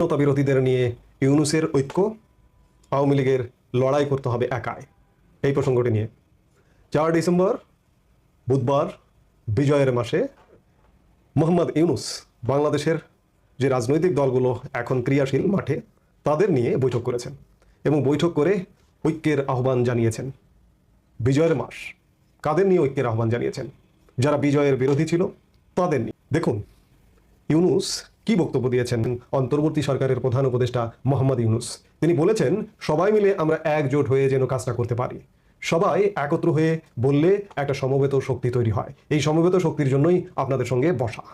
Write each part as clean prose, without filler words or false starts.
স্বাধীনতা বিরোধীদের নিয়ে ইউনূসের ঐক্য, আওয়ামী লীগের লড়াই করতে হবে একাই, এই প্রসঙ্গটি নিয়ে 4 ডিসেম্বর বুধবার বিজয়ের মাসে মোহাম্মদ ইউনূস বাংলাদেশের যে রাজনৈতিক দলগুলো এখন ক্রিয়াশীল মাঠে তাদের নিয়ে বৈঠক করেছেন এবং বৈঠক করে ঐক্যের আহ্বান জানিয়েছেন। বিজয়ের মাস কাদের নিয়ে ঐক্যের আহ্বান জানিয়েছেন? যারা বিজয়ের বিরোধী ছিল তাদের নিয়ে। দেখুন ইউনূস কি বক্তব্য দিয়েছেন। অন্তর্বর্তী সরকারের প্রধান উপদেষ্টা মোহাম্মদ ইউনূস তিনি বলেছেন, সবাই মিলে আমরা একজোট হয়ে যেন কাজটা করতে পারি। সবাই একত্র হয়ে বললে একটা সমবেত শক্তি তৈরি হয়। এই সমবেত শক্তির জন্যই আপনাদের সঙ্গে বসা।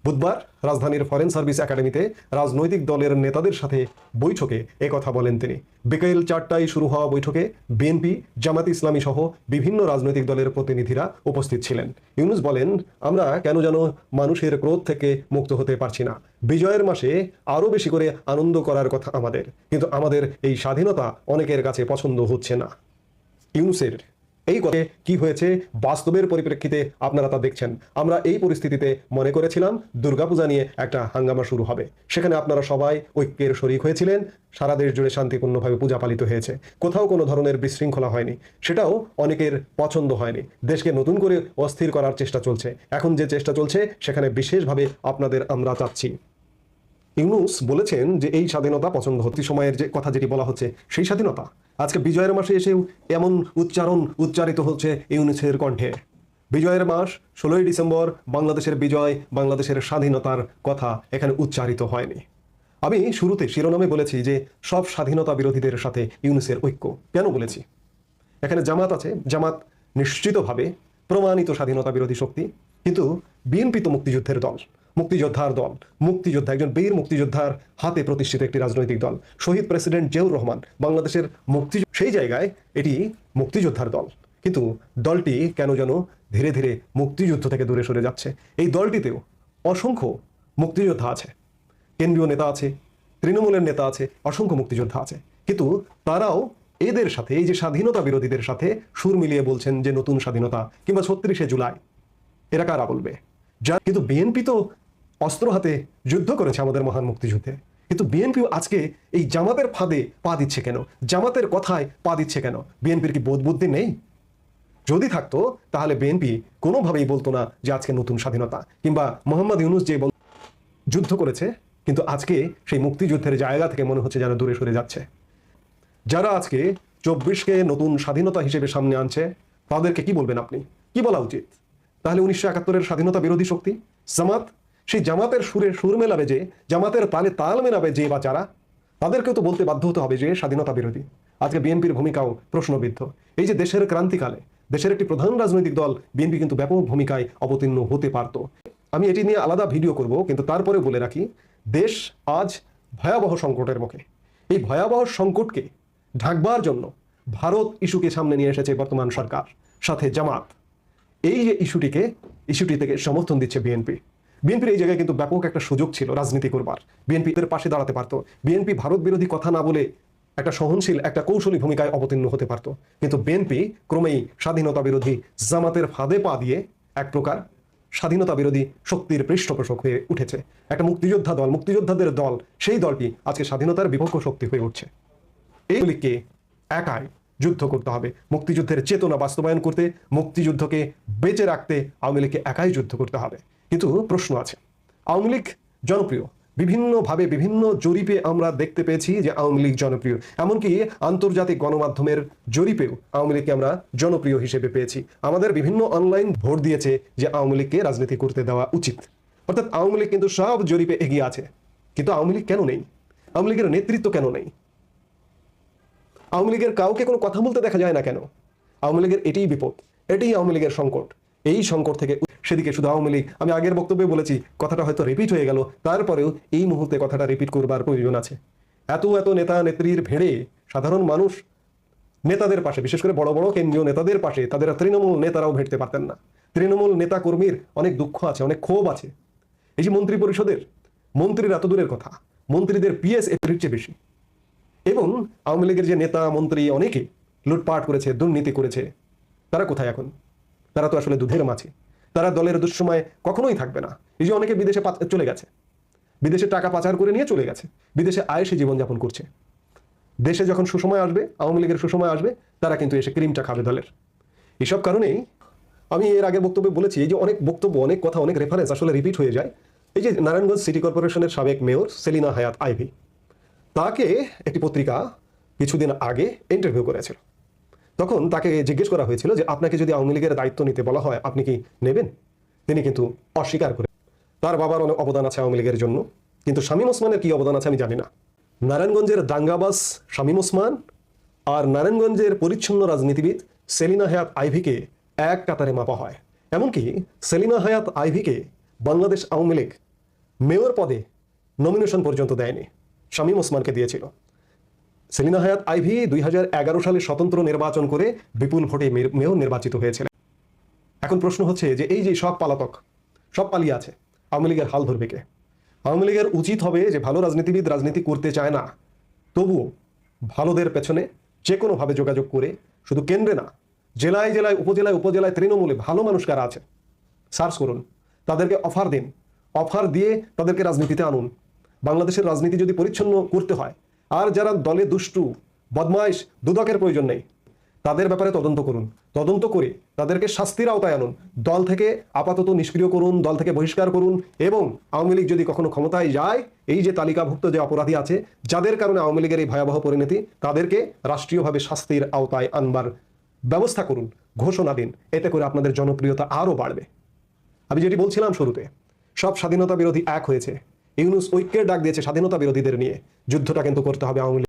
বুধবার রাজধানীর ফরেন সার্ভিস একাডেমিতে রাজনৈতিক দলের নেতাদের সাথে বৈঠকে একথা বলেন তিনি। বিকেল 4টায় শুরু হওয়া বৈঠকে বিএনপি, জামাত ইসলামী সহ বিভিন্ন রাজনৈতিক দলের প্রতিনিধিরা উপস্থিত ছিলেন। ইউনূস বলেন, আমরা কেন যেন মানুষের ক্রোধ থেকে মুক্ত হতে পারছি না। বিজয়ের মাসে আরও বেশি করে আনন্দ করার কথা আমাদের, কিন্তু আমাদের এই স্বাধীনতা অনেকের কাছে পছন্দ হচ্ছে না। ইউনূসের এই কথা কি হয়েছে বাস্তবের পরিপ্রেক্ষিতে আপনারা তা দেখছেন। আমরা এই পরিস্থিতিতে মনে করেছিলাম দুর্গাপূজা নিয়ে একটা হাঙ্গামা শুরু হবে, সেখানে আপনারা সবাই ঐক্যের শরিক হয়েছিলেন, সারা দেশ জুড়ে শান্তিপূর্ণভাবে পূজা পালিত হয়েছে, কোথাও কোনো ধরনের বিশৃঙ্খলা হয়নি, সেটাও অনেকের পছন্দ হয়নি। দেশকে নতুন করে অস্থির করার চেষ্টা চলছে। এখন যে চেষ্টা চলছে সেখানে বিশেষভাবে আপনাদের আমরা চাচ্ছি। ইউনূস বলেছেন যে এই স্বাধীনতা পছন্দ হতে সময়ের যে কথা যেটি বলা হচ্ছে সেই স্বাধীনতা আজকে বিজয়ের মাসে এসেও এমন উচ্চারিত হচ্ছে ইউনূসের কণ্ঠে। বিজয়ের মাস 16ই ডিসেম্বর বাংলাদেশের বিজয়, বাংলাদেশের স্বাধীনতার কথা এখানে উচ্চারিত হয়নি। আমি শুরুতে শিরোনামে বলেছি যে সব স্বাধীনতা বিরোধীদের সাথে ইউনূসের ঐক্য। কেন বলেছি? এখানে জামাত আছে, জামাত নিশ্চিতভাবে প্রমাণিত স্বাধীনতা বিরোধী শক্তি, কিন্তু বিএনপি তো মুক্তিযুদ্ধের দল, মুক্তিযোদ্ধার দল, মুক্তিযোদ্ধা, একজন বীর মুক্তিযোদ্ধার হাতে প্রতিষ্ঠিত একটি রাজনৈতিক দল। শহীদ প্রেসিডেন্ট জিয়াউর রহমান বাংলাদেশের সেই জায়গায় এটি মুক্তিযোদ্ধার দল, কিন্তু দলটি কেন যেন ধীরে ধীরে মুক্তিযুদ্ধ থেকে দূরে সরে যাচ্ছে। এই দলটিতেও অসংখ্য মুক্তিযোদ্ধা আছে, কেন্দ্রীয় নেতা আছে, তৃণমূলের নেতা আছে, অসংখ্য মুক্তিযোদ্ধা আছে, কিন্তু তারাও এদের সাথে, এই যে স্বাধীনতা বিরোধীদের সাথে সুর মিলিয়ে বলছেন যে নতুন স্বাধীনতা কিংবা 36শে জুলাই এরা কারা বলবে। কিন্তু বিএনপি তো অস্ত্র হাতে যুদ্ধ করেছে আমাদের মহান মুক্তিযুদ্ধে, কিন্তু বিএনপিও আজকে এই জামাতের ফাঁদে পা দিচ্ছে কেন? জামাতের কথায় পা দিচ্ছে কেন? বিএনপির কি বোধ বুদ্ধি নেই? যদি থাকতো তাহলে বিএনপি কোনোভাবেই বলতো না যে আজকে নতুন স্বাধীনতা, কিংবা মোহাম্মদ ইউনূস যে যুদ্ধ করেছে কিন্তু আজকে সেই মুক্তিযুদ্ধের জায়গা থেকে মনে হচ্ছে যেন দূরে সরে যাচ্ছে। যারা আজকে 24কে নতুন স্বাধীনতা হিসেবে সামনে আনছে তাদেরকে কি বলবেন আপনি? কি বলা উচিত? তাহলে 1971-এর স্বাধীনতা বিরোধী শক্তি জামাত, সেই জামাতের সুরে সুর মেলাবে যে, জামাতের তালে তাল মেলাবে যে বা যারা, তাদেরকেও তো বলতে বাধ্য হতে হবে যে স্বাধীনতা বিরোধী। আজকে বিএনপির ভূমিকাও প্রশ্নবিদ্ধ। এই যে দেশের ক্রান্তিকালে দেশের একটি প্রধান রাজনৈতিক দল বিএনপি কিন্তু ব্যাপক ভূমিকায় অবতীর্ণ হতে পারত। আমি এটি নিয়ে আলাদা ভিডিও করব, কিন্তু তারপরে বলে রাখি, দেশ আজ ভয়াবহ সংকটের মুখে। এই ভয়াবহ সংকটকে ঢাকবার জন্য ভারত ইস্যুকে সামনে নিয়ে এসেছে বর্তমান সরকার, সাথে জামাত। এই যে ইস্যুটি থেকে সমর্থন দিচ্ছে বিএনপির এই জায়গায় কিন্তু ব্যাপক একটা সুযোগ ছিল রাজনীতি করবার। বিএনপিদের পাশে দাঁড়াতে পারতো, বিএনপি ভারত বিরোধী কথা না বলে একটা সহনশীল, একটা কৌশলী ভূমিকায় অবতীর্ণ হতে পারত। কিন্তু বিএনপি ক্রমেই স্বাধীনতা বিরোধী জামাতের ফাঁদে পা দিয়ে এক প্রকার স্বাধীনতা বিরোধী শক্তির পৃষ্ঠপোষক হয়ে উঠেছে। একটা মুক্তিযোদ্ধা দল, মুক্তিযোদ্ধাদের দল, সেই দলটি আজকে স্বাধীনতার বিপক্ষ শক্তি হয়ে উঠছে। এইগুলিকে একাই যুদ্ধ করতে হবে। মুক্তিযুদ্ধের চেতনা বাস্তবায়ন করতে, মুক্তিযুদ্ধকে বেঁচে রাখতে আওয়ামী লীগকে একাই যুদ্ধ করতে হবে। কিন্তু প্রশ্ন আছে, আওয়ামী লীগ জনপ্রিয়, বিভিন্নভাবে বিভিন্ন জরিপে আমরা দেখতে পেয়েছি যে আওয়ামী লীগ জনপ্রিয়, এমনকি আন্তর্জাতিক গণমাধ্যমের জরিপেও আওয়ামী লীগকে আমরা জনপ্রিয় হিসেবে পেয়েছি। আমাদের বিভিন্ন অনলাইন ভোট দিয়েছে যে আওয়ামী লীগকে রাজনীতি করতে দেওয়া উচিত। অর্থাৎ আওয়ামী লীগ কিন্তু সব জরিপে এগিয়ে আছে। কিন্তু আওয়ামী লীগ কেন নেই? আওয়ামী লীগের নেতৃত্ব কেন নেই? আওয়ামী লীগের কাউকে কোনো কথা বলতে দেখা যায় না কেন? আওয়ামী লীগের এটাই বিপদ, এটাই আওয়ামী লীগের সংকট। এই সংকট থেকে সেদিকে শুধু আওয়ামী লীগ, আমি আগের বক্তব্যে বলেছি, কথাটা হয়তো রিপিট হয়ে গেল, তারপরেও এই মুহূর্তে কথাটা রিপিট করবার প্রয়োজন আছে। এত নেতা নেত্রীর ভেড়ে সাধারণ মানুষ নেতাদের পাশে, বিশেষ করে বড় বড় কেন্দ্রীয় নেতাদের পাশে তাদের তৃণমূল নেতারাও ভেটতে পারতেন না। তৃণমূল নেতা কর্মীর অনেক দুঃখ আছে, অনেক ক্ষোভ আছে। এই যে মন্ত্রী পরিষদের মন্ত্রীর এত দূরের কথা, মন্ত্রীদের পিএস এর চেয়ে বেশি। এবং আওয়ামী লীগের যে নেতা মন্ত্রী অনেকে লুটপাট করেছে, দুর্নীতি করেছে, তারা কোথায় এখন? তারা তো আসলে দুধের মাছি, তারা দলের দুঃসময় কখনোই থাকবে না। এই যে অনেকে বিদেশে চলে গেছে, বিদেশে টাকা পাচার করে নিয়ে চলে গেছে, বিদেশে আয়েসে জীবনযাপন করছে। দেশে যখন সুসময় আসবে, আওয়ামী লীগের সুসময় আসবে, তারা কিন্তু এসে ক্রিমটা খাবে দলের। এসব কারণেই আমি এর আগে বক্তব্যে বলেছি, এই যে অনেক বক্তব্য, অনেক কথা, অনেক রেফারেন্স আসলে রিপিট হয়ে যায়। এই যে নারায়ণগঞ্জ সিটি কর্পোরেশনের সাবেক মেয়র সেলিনা হায়াৎ আইভী, তাকে একটি পত্রিকা কিছুদিন আগে ইন্টারভিউ করেছিল। তখন তাকে জিজ্ঞেস করা হয়েছিল যে আপনাকে যদি আওয়ামী লীগের দায়িত্ব নিতে বলা হয় আপনি কি নেবেন? তিনি কিন্তু অস্বীকার করে। তার বাবার অনেক অবদান আছে আওয়ামী লীগের জন্য, কিন্তু শামীম ওসমানের কি অবদান আছে আমি জানি না। নারায়ণগঞ্জের দাঙ্গাবাজ শামীম ওসমান আর নারায়ণগঞ্জের পরিচ্ছন্ন রাজনীতিবিদ সেলিনা হায়াৎ আইভীকে এক কাতারে মাপা হয়। এমনকি সেলিনা হায়াৎ আইভীকে বাংলাদেশ আওয়ামী লীগ মেয়র পদে নমিনেশন পর্যন্ত দেয়নি, শামীম ওসমানকে দিয়েছিল। সেলিনা হায়াৎ আইভী 2011 সালে স্বতন্ত্র নির্বাচন করে বিপুল ভোটে মেয়র নির্বাচিত হয়েছিলেন। এখন প্রশ্ন হচ্ছে যে এই যে সব পালাতক, সব পালিয়ে আছে, আওয়ামী লীগের হাল ধরবে কে? আওয়ামী লীগের উচিত হবে যে ভালো রাজনীতিবিদ রাজনীতি করতে চায় না, তবুও ভালোদের পেছনে যে কোনোভাবে যোগাযোগ করে, শুধু কেন্দ্রে না, জেলায় জেলায় উপজেলায় উপজেলায় তৃণমূলে ভালো মানুষ কারা আছে সার্চ করুন, তাদেরকে অফার দিন, অফার দিয়ে তাদেরকে রাজনীতিতে আনুন। বাংলাদেশের রাজনীতি যদি পরিচ্ছন্ন করতে হয়, আর যারা দলে দুষ্টু বদমাইশ দুদকের প্রয়োজন নেই, তাদের ব্যাপারে তদন্ত করুন, তদন্ত করে তাদেরকে শাস্তির আওতায় আনুন, দল থেকে আপাতত নিষ্ক্রিয় করুন, দল থেকে বহিষ্কার করুন। এবং আওয়ামী লীগ যদি কখনো ক্ষমতায় যায়, এই যে তালিকাভুক্ত যে অপরাধী আছে যাদের কারণে আওয়ামী লীগের এই ভয়াবহ পরিণতি, তাদেরকে রাষ্ট্রীয়ভাবে শাস্তির আওতায় আনবার ব্যবস্থা করুন, ঘোষণা দিন। এতে করে আপনাদের জনপ্রিয়তা আরও বাড়বে। আমি যেটি বলছিলাম শুরুতে, সব স্বাধীনতা বিরোধী এক হয়েছে, ইউনূস ঐক্যের ডাক দিয়েছে স্বাধীনতা বিরোধীদের নিয়ে। যুদ্ধটা কিন্তু করতে হবে আওয়ামী লীগ